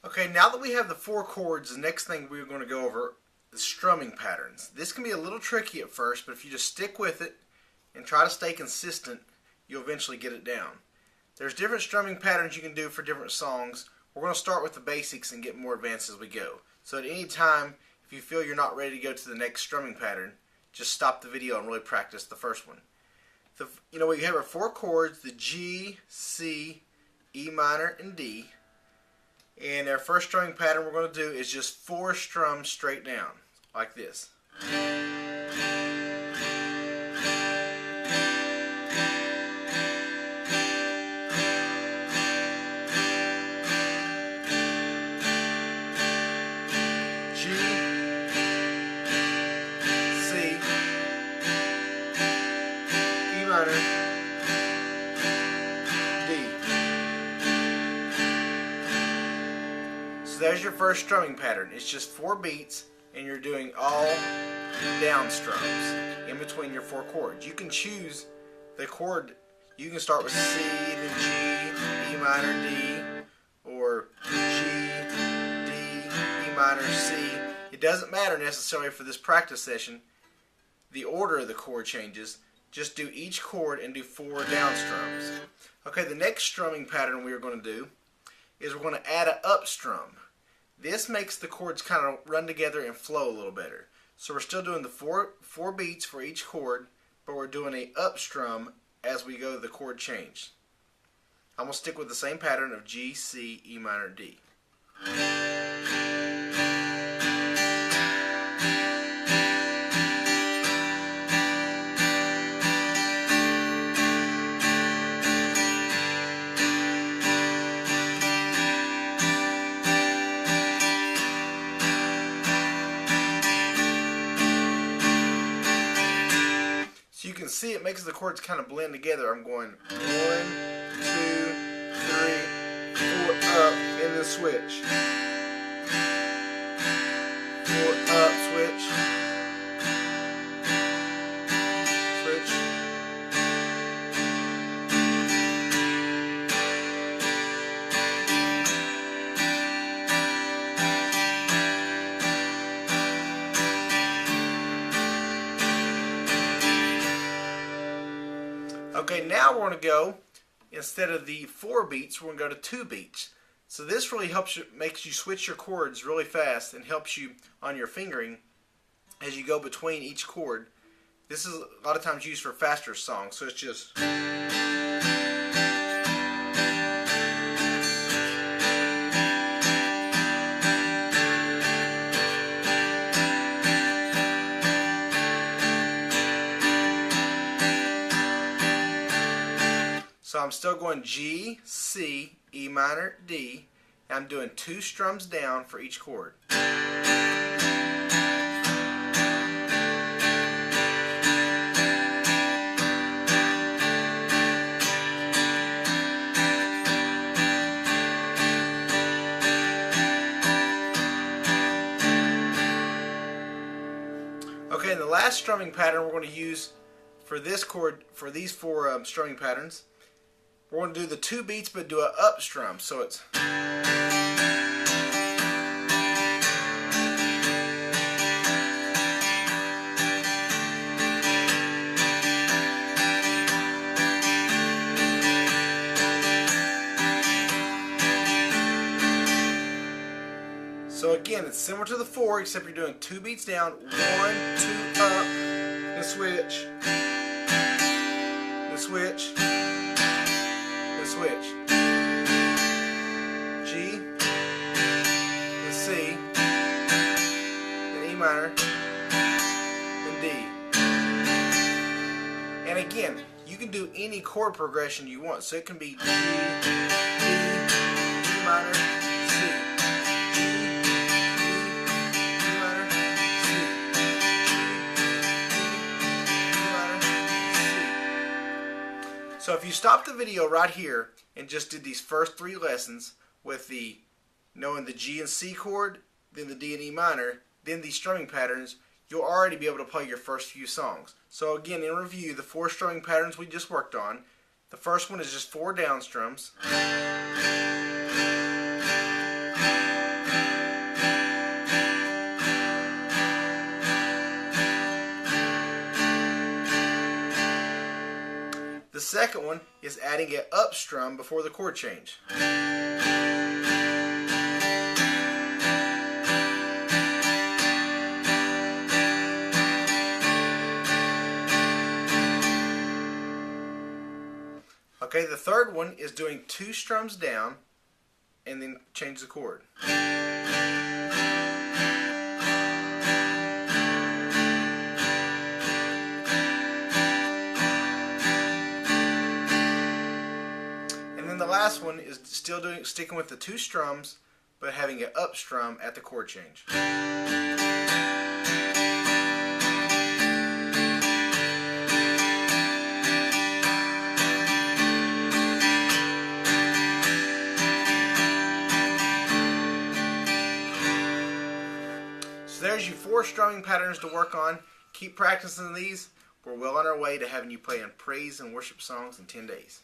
Okay, now that we have the four chords, the next thing we're going to go over is strumming patterns. This can be a little tricky at first, but if you just stick with it and try to stay consistent, you'll eventually get it down. There's different strumming patterns you can do for different songs. We're going to start with the basics and get more advanced as we go. So at any time, if you feel you're not ready to go to the next strumming pattern, just stop the video and really practice the first one. We have our four chords, the G, C, E minor, and D. And our first strumming pattern we're going to do is just 4 strums straight down, like this. G, C, E minor, D. So there's your first strumming pattern. It's just 4 beats and you're doing all down strums in between your 4 chords. You can choose the chord. You can start with C, then G, E minor, D, or G, D, E minor, C. It doesn't matter necessarily for this practice session. The order of the chord changes. Just do each chord and do 4 down strums. Okay, the next strumming pattern we are going to do is we're going to add an up strum. This makes the chords kind of run together and flow a little better. So we're still doing the four beats for each chord, but we're doing an up strum as we go to the chord change. I'm going to stick with the same pattern of G, C, E minor, D. So you can see it makes the chords kind of blend together. I'm going 1, 2, 3, 4 up, and then switch. 4 up, switch. Switch. Okay, now we're going to go, instead of the 4 beats, we're going to go to 2 beats. So this really makes you switch your chords really fast and helps you on your fingering as you go between each chord. This is a lot of times used for faster songs, so it's just... So I'm still going G, C, E minor, D, and I'm doing 2 strums down for each chord. Okay, and the last strumming pattern we're going to use for this chord, for these 4 strumming patterns, we're going to do the 2 beats but do an up strum. So it's... So again, it's similar to the 4, except you're doing 2 beats down, 1, 2 up, and switch, and switch, and switch. G, and C, and E minor, and D. And again, you can do any chord progression you want. So it can be G, D, E minor, C. So if you stop the video right here and just did these first 3 lessons with knowing the G and C chord, then the D and E minor, then these strumming patterns, you'll already be able to play your first few songs. So again, in review, the 4 strumming patterns we just worked on. The first one is just 4 down strums. second one is adding an up strum before the chord change. Okay, the third one is doing 2 strums down and then change the chord. And then the last one is still sticking with the 2 strums but having an up strum at the chord change. So there's your 4 strumming patterns to work on. Keep practicing these. We're well on our way to having you play in praise and worship songs in 10 days.